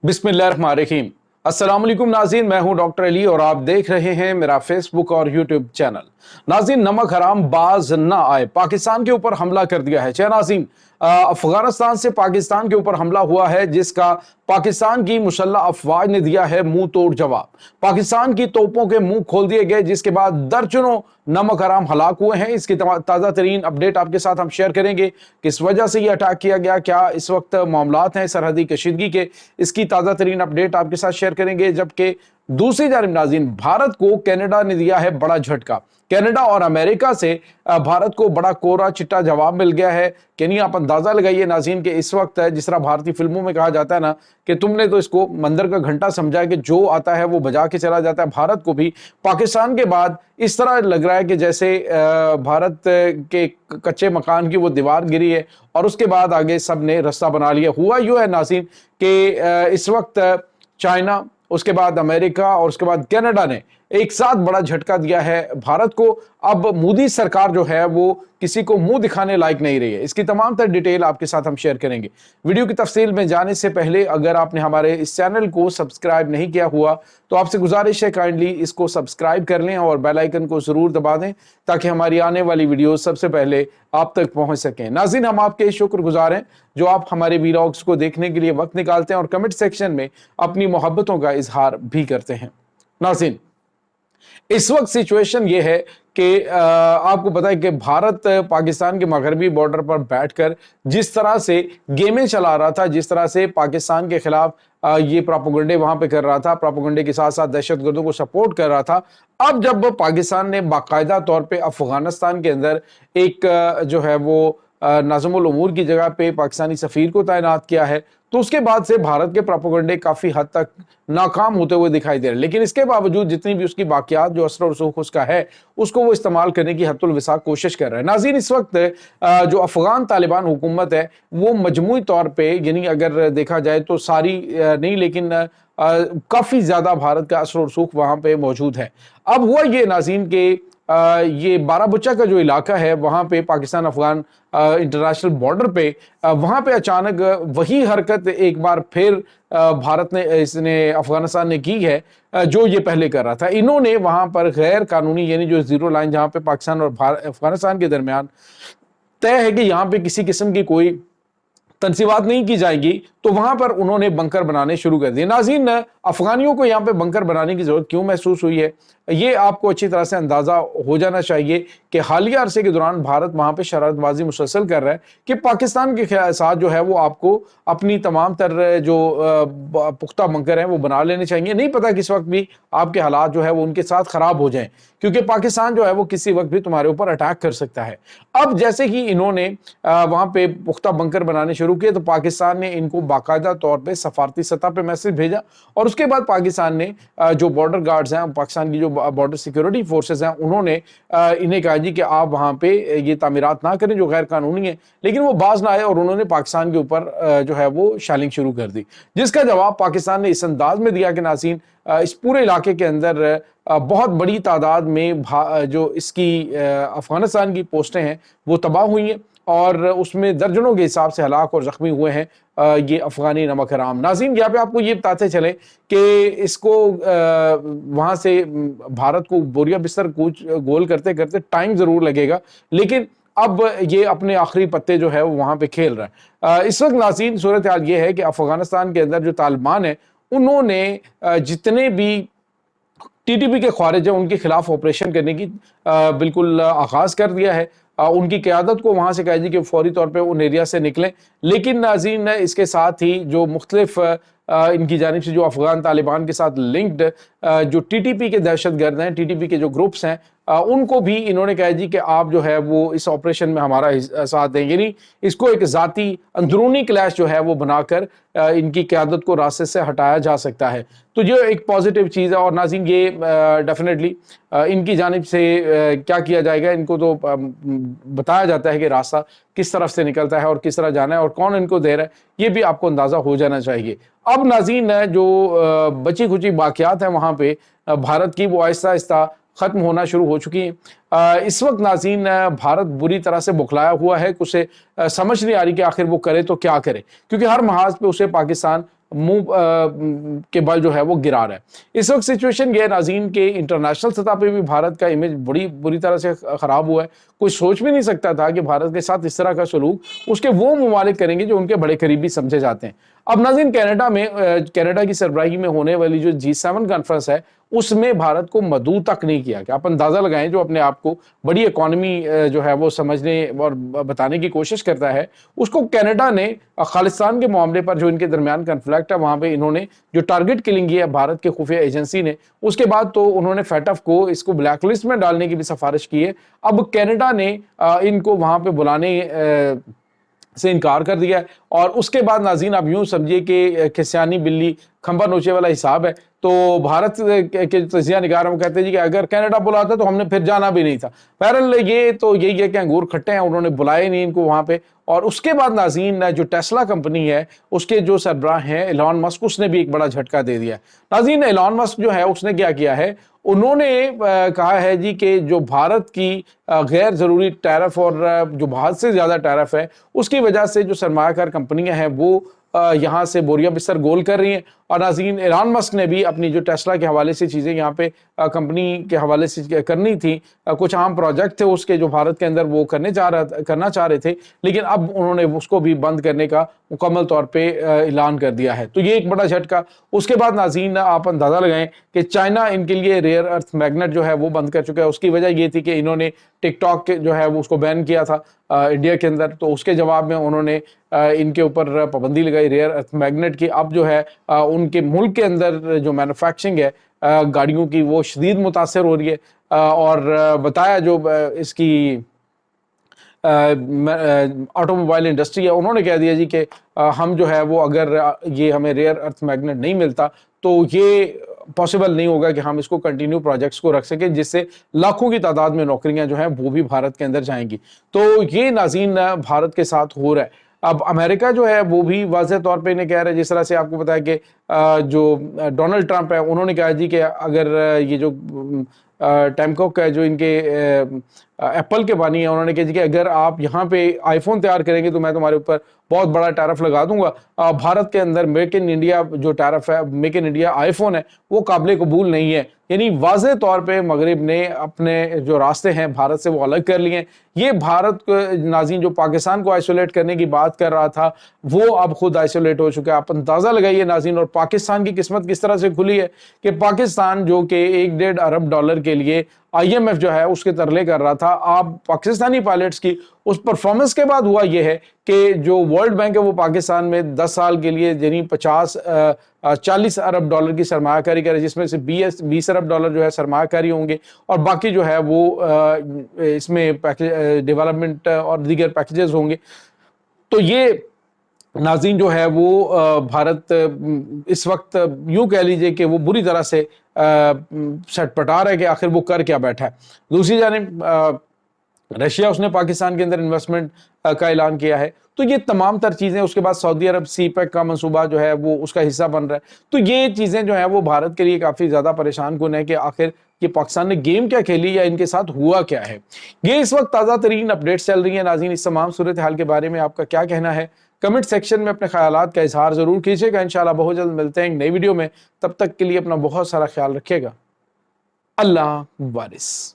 बिस्मिल्लाहिर्रहमानिर्रहीम। अस्सलाम वालेकुम नाज़रीन, मैं हूं डॉक्टर अली और आप देख रहे हैं मेरा फेसबुक और यूट्यूब चैनल। नाज़रीन, नमक हराम बाज ना आए, पाकिस्तान के ऊपर हमला कर दिया है। नाज़रीन, अफगानिस्तान से पाकिस्तान के ऊपर हमला हुआ है, जिसका पाकिस्तान की मुसल्लह अफवाज ने दिया है मुंह तोड़ जवाब। पाकिस्तान की तोपों के मुंह खोल दिए गए, जिसके बाद दर्जनों नमक हराम हलाक हुए हैं। इसकी ताज़ा तरीन अपडेट आपके साथ हम शेयर करेंगे। किस वजह से ये अटैक किया गया, क्या इस वक्त मामलात हैं सरहदी कशीदगी के, इसकी ताज़ा तरीन अपडेट आपके साथ शेयर करेंगे। जबकि दूसरी जानिब नाज़रीन, भारत को कनाडा ने दिया है बड़ा झटका। कनाडा और अमेरिका से भारत को बड़ा कोरा चिट्टा जवाब मिल गया है। यानी आप अंदाजा लगाइए नाज़रीन कि इस वक्त जिस तरह भारतीय फिल्मों में कहा जाता है ना कि तुमने तो इसको मंदिर का घंटा समझा कि जो आता है वो बजा के चला जाता है, भारत को भी पाकिस्तान के बाद इस तरह लग रहा है कि जैसे भारत के कच्चे मकान की वो दीवार गिरी है और उसके बाद आगे सब ने रास्ता बना लिया। हुआ यूं है नाज़रीन कि इस वक्त चाइना, उसके बाद अमेरिका और उसके बाद कनाडा ने एक साथ बड़ा झटका दिया है भारत को। अब मोदी सरकार जो है वो किसी को मुंह दिखाने लायक नहीं रही है। इसकी तमाम तर डिटेल आपके साथ हम शेयर करेंगे। वीडियो की तफसील में जाने से पहले अगर आपने हमारे इस चैनल को सब्सक्राइब नहीं किया हुआ तो आपसे गुजारिश है काइंडली इसको सब्सक्राइब कर लें और बेल आइकन को जरूर दबा दें ताकि हमारी आने वाली वीडियो सबसे पहले आप तक पहुंच सकें। नाज़रीन, हम आपके शुक्रगुजार हैं जो आप हमारे वीलॉग्स को देखने के लिए वक्त निकालते हैं और कमेंट सेक्शन में अपनी मोहब्बतों का इजहार भी करते हैं। नाज़रीन, इस वक्त सिचुएशन ये है कि आपको पता है कि भारत पाकिस्तान के मगरबी बॉर्डर पर बैठकर जिस तरह से गेमें चला रहा था, जिस तरह से पाकिस्तान के खिलाफ ये प्रोपेगेंडे वहां पे कर रहा था, प्रोपेगेंडे के साथ साथ दहशतगर्दों को सपोर्ट कर रहा था। अब जब पाकिस्तान ने बाकायदा तौर पे अफगानिस्तान के अंदर एक जो है वो नाज़िमुल उमूर की जगह पे पाकिस्तानी सफीर को तैनात किया है, तो उसके बाद से भारत के प्रोपेगेंडे काफी हद तक नाकाम होते हुए दिखाई दे रहे हैं। लेकिन इसके बावजूद जितनी भी उसकी बाकियात जो असर और रसूख उसका है, उसको वो इस्तेमाल करने की हद्दुल विसा कोशिश कर रहे हैं। नाज़रीन, इस वक्त जो अफगान तालिबान हुकूमत है वो मजमूई तौर पे, यानी अगर देखा जाए तो सारी नहीं लेकिन काफी ज्यादा भारत का असर और रसूख वहां पे मौजूद है। अब हुआ ये नाज़रीन के ये बाराबुच्चा का जो इलाका है वहां पे पाकिस्तान अफगान इंटरनेशनल बॉर्डर पे वहां पे अचानक वही हरकत एक बार फिर भारत ने अफगानिस्तान ने की है जो ये पहले कर रहा था। इन्होंने वहां पर गैर कानूनी, यानी जो जीरो लाइन जहां पे पाकिस्तान और अफगानिस्तान के दरमियान तय है कि यहाँ पे किसी किस्म की कोई तनसीबात नहीं की जाएगी, तो वहां पर उन्होंने बंकर बनाने शुरू कर दिए। नाज़रीन, अफगानियों को यहाँ पे बंकर बनाने की जरूरत क्यों महसूस हुई है, ये आपको अच्छी तरह से अंदाजा हो जाना चाहिए कि हालिया अरसे के दौरान भारत वहां पे शरारतबाजी मुसलसल कर रहा है कि पाकिस्तान के साथ जो है वो आपको अपनी तमाम तर जो पुख्ता बंकर हैं वो बना लेने चाहिए। नहीं पता किस वक्त भी आपके हालात जो है वो उनके साथ खराब हो जाएं, क्योंकि पाकिस्तान जो है वो किसी वक्त भी तुम्हारे ऊपर अटैक कर सकता है। अब जैसे ही इन्होंने वहां पे पुख्ता बंकर बनाने शुरू किए तो पाकिस्तान ने इनको बाकायदा तौर पर सफारती सतह पर मैसेज भेजा और उसके बाद पाकिस्तान ने जो बॉर्डर गार्ड्स हैं, पाकिस्तान की जो बॉर्डर सिक्योरिटी फोर्सेस हैं, उन्होंने इन्हें कहा जी कि आप वहां पे ये तामीरात ना करें जो गैर कानूनी है। लेकिन वो बाज ना आए और उन्होंने पाकिस्तान के ऊपर जो है वो शेलिंग शुरू कर दी, जिसका जवाब पाकिस्तान ने इस अंदाज में दिया कि नाज़रीन, इस पूरे इलाके के अंदर बहुत बड़ी तादाद में जो इसकी अफगानिस्तान की पोस्टें हैं वो तबाह हुई हैं और उसमें दर्जनों के हिसाब से हलाक और जख्मी हुए हैं ये अफगानी नमक हराम। नाज़रीन, यहाँ पे आपको ये बताते चले कि इसको वहां से भारत को बोरिया बिस्तर कूच गोल करते करते टाइम जरूर लगेगा, लेकिन अब ये अपने आखिरी पत्ते जो है वो वहां पे खेल रहा है। इस वक्त नाज़रीन सूरत हाल ये है कि अफगानिस्तान के अंदर जो तालिबान है उन्होंने जितने भी टीटीपी के ख्वारिज हैं उनके खिलाफ ऑपरेशन करने की बिल्कुल आगाज कर दिया है। उनकी क़यादत को वहां से कहा जी कि फौरी तौर पे उन एरिया से निकलें। लेकिन नाज़रीन, इसके साथ ही जो मुख्तलिफ इनकी जानिब से जो अफगान तालिबान के साथ लिंक्ड जो टीटीपी के दहशतगर्द हैं, टीटीपी के जो ग्रुप्स हैं, उनको भी इन्होंने कहा जी कि आप जो है वो इस ऑपरेशन में हमारा साथ दें। यानी इसको एक ज़ाती अंदरूनी क्लैश जो है वो बनाकर इनकी क़यादत को रास्ते से हटाया जा सकता है, तो ये एक पॉजिटिव चीज़ है। और नाज़रीन, ये डेफिनेटली इनकी जानिब से क्या किया जाएगा, इनको तो बताया जाता है कि रास्ता किस तरफ से निकलता है और किस तरह जाना है और कौन इनको दे रहा है, ये भी आपको अंदाज़ा हो जाना चाहिए। अब नाज़रीन, जो बची खुची बाकियात हैं वहाँ पे भारत की, वो आहिस्ता आहिस्ता ख़त्म होना शुरू हो चुकी हैं। इस वक्त नाज़रीन, भारत बुरी तरह से बुखलाया हुआ है, उसे समझ नहीं आ रही कि आखिर वो करे तो क्या करे, क्योंकि हर महाज पे उसे पाकिस्तान منہ کے بل جو ہے وہ گرا رہا ہے۔ اس وقت سچویشن یہ ہے ناظرین کہ انٹرنیشنل سطح پہ بھی بھارت کا امیج بڑی بری طرح سے خراب ہوا ہے۔ کوئی سوچ بھی نہیں سکتا تھا کہ بھارت کے ساتھ اس طرح کا سلوک اس کے وہ ممالک کریں گے جو ان کے بڑے قریبی سمجھے جاتے ہیں۔ اب ناظرین کینیڈا کی سربراہی میں ہونے والی جو G7 کانفرنس ہے اس میں بھارت کو مدعو تک نہیں کیا کہ آپ اندازہ لگائیں، جو اپنے آپ کو بڑی اکانومی جو ہے وہ سمجھنے اور بتانے کی کوشش کرتا ہے، اس کو کینیڈا نے خالصتان کے معاملے پر جو ان کے درمیان کنفلکٹ ہے وہاں پہ انہوں نے جو ٹارگٹ کلنگ کی ہے بھارت کے خفیہ ایجنسی نے، اس کے بعد تو انہوں نے فیٹف کو اس کو بلیک لسٹ میں ڈالنے کی بھی سفارش کی ہے۔ اب کینیڈا نے ان کو وہاں پہ بلانے سے انکار کر دیا ہے، اور اس کے بعد ناظرین آپ یوں سمجھیے کہ کھسیانی بلی کھمبا نوچے والا حساب ہے۔ تو بھارت کے تجزیہ نگار ہم کہتے ہیں کہ اگر کینیڈا بلاتا تو ہم نے پھر جانا بھی نہیں تھا۔ بہرحال یہ تو یہی ہے کہ انگور کھٹے ہیں، انہوں نے بلائے نہیں ان کو وہاں پہ۔ اور اس کے بعد ناظرین جو ٹیسلا کمپنی ہے اس کے جو سربراہ ہیں ایلان مسک، اس نے بھی ایک بڑا جھٹکا دے دیا ہے۔ ناظرین ایلان مسک جو ہے اس نے کیا ہے، انہوں نے کہا ہے جی کہ جو بھارت کی غیر ضروری ٹیرف اور جو بہت سے زیادہ ٹیرف ہے اس کی وجہ سے جو سرمایہ کار کمپنیاں ہیں وہ یہاں سے بوریا بستر گول کر رہی ہیں۔ اور ناظرین ایلان مسک نے بھی اپنی جو ٹیسلا کے حوالے سے چیزیں یہاں پہ کمپنی کے حوالے سے کرنی تھی، کچھ عام پروجیکٹ تھے اس کے جو بھارت کے اندر وہ کرنا چاہ رہے تھے، لیکن اب انہوں نے اس کو بھی بند کرنے کا مکمل طور پہ اعلان کر دیا ہے۔ تو یہ ایک بڑا جھٹکا۔ اس کے بعد ناظرین آپ اندازہ لگائیں کہ چائنا ان کے لیے ریئر ارتھ میگنیٹ جو ہے وہ بند کر چکا ہے۔ اس کی وجہ یہ تھی کہ انہوں نے ٹک ٹاک جو ہے وہ اس کو بین کیا تھا انڈیا کے اندر، تو اس کے جواب میں انہوں نے ان کے اوپر پابندی لگائی ریئر ارتھ میگنیٹ کی۔ اب جو ہے ان کے ملک کے اندر جو مینوفیکچرنگ ہے گاڑیوں کی وہ شدید متاثر ہو رہی ہے، اور بتایا جو اس کی آٹو موبائل انڈسٹری ہے انہوں نے کہہ دیا جی کہ ہم جو ہے وہ اگر یہ ہمیں ریئر ارتھ میگنیٹ نہیں ملتا تو یہ پاسبل نہیں ہوگا کہ ہم اس کو کنٹینیو پروجیکٹس کو رکھ سکیں، جس سے لاکھوں کی تعداد میں نوکریاں جو ہیں وہ بھی بھارت کے اندر جائیں گی۔ تو یہ ناظرین بھارت کے ساتھ ہو رہا ہے۔ اب امریکہ جو ہے وہ بھی واضح طور پہ انہیں کہہ رہا ہے، جس طرح سے آپ کو پتا ہے کہ جو ڈونلڈ ٹرمپ ہے انہوں نے کہا جی کہ اگر یہ جو ٹیم کوک ہے جو ان کے ایپل کے بانی ہیں، انہوں نے کہا جی کہ اگر آپ یہاں پہ آئی فون تیار کریں گے تو میں تمہارے اوپر بہت بڑا ٹیرف لگا دوں گا۔ بھارت کے اندر میک ان انڈیا جو ٹیرف ہے، make in India I phone ہے، وہ قابل قبول نہیں ہے۔ یعنی واضح طور پہ مغرب نے اپنے جو راستے ہیں بھارت سے وہ الگ کر لیے ہیں۔ یہ بھارت کو ناظرین جو پاکستان کو آئسولیٹ کرنے کی بات کر رہا تھا وہ اب خود آئسولیٹ ہو چکا ہے۔ آپ اندازہ لگائیے ناظرین، اور پاکستان کی قسمت کس طرح سے کھلی ہے کہ پاکستان جو کہ $1.5 ارب کے لیے IMF جو ہے اس کے ترلے کر رہا تھا، آپ پاکستانی پائلٹس کی اس پرفارمنس کے بعد ہوا یہ ہے کہ جو ورلڈ بینک ہے وہ پاکستان میں 10 سال کے لیے یعنی 40 ارب ڈالر کی سرمایہ کاری کرے، جس میں سے 20 ارب ڈالر جو ہے سرمایہ کاری ہوں گے، اور باقی جو ہے وہ اس میں ڈیولپمنٹ اور دیگر پیکیجز ہوں گے۔ تو یہ ناظرین جو ہے وہ بھارت اس وقت یوں کہہ لیجئے کہ وہ بری طرح سے سٹ پٹا رہا ہے کہ آخر وہ کر کیا بیٹھا ہے۔ دوسری جانب رشیا اس نے پاکستان کے اندر انویسٹمنٹ کا اعلان کیا ہے۔ تو یہ تمام تر چیزیں، اس کے بعد سعودی عرب سی پیک کا منصوبہ جو ہے وہ اس کا حصہ بن رہا ہے۔ تو یہ چیزیں جو ہیں وہ بھارت کے لیے کافی زیادہ پریشان کن ہے کہ آخر یہ پاکستان نے گیم کیا کھیلی یا ان کے ساتھ ہوا کیا ہے۔ یہ اس وقت تازہ ترین اپڈیٹس چل رہی ہیں ناظرین۔ اس تمام صورتحال کے بارے میں آپ کا کیا کہنا ہے؟ کمنٹ سیکشن میں اپنے خیالات کا اظہار ضرور کیجیے گا۔ انشاءاللہ بہت جلد ملتے ہیں ایک نئی ویڈیو میں، تب تک کے لیے اپنا بہت سارا خیال رکھیے گا۔ اللہ وارث۔